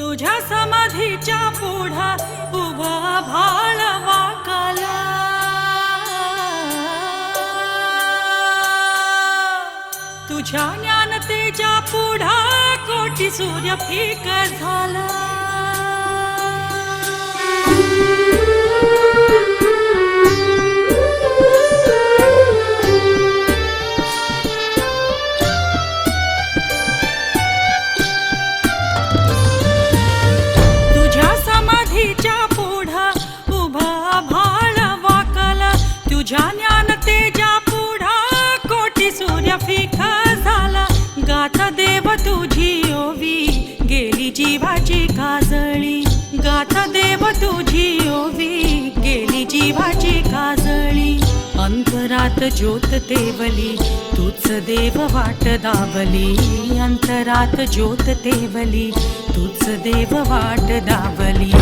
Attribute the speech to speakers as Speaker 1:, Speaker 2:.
Speaker 1: तुझ्या समाधीच्या पुढा उभा भाळ वाकला, तुझ्या ज्ञानतेच्या पुढा कोटी सूर्य फिक झाला। तुझ्या ज्ञानतेच्या पुढा कोटी सूर्य फिका झाला। गाथा देव तुझी ओवी गेली जीवाची काजळी, गाथा देव तुझी ओवी गेली जीवाची काजळी। अंतरात ज्योत तेवली तूच देव वाट दावली, अंतरात ज्योत तेवली तूच देव वाट दावली।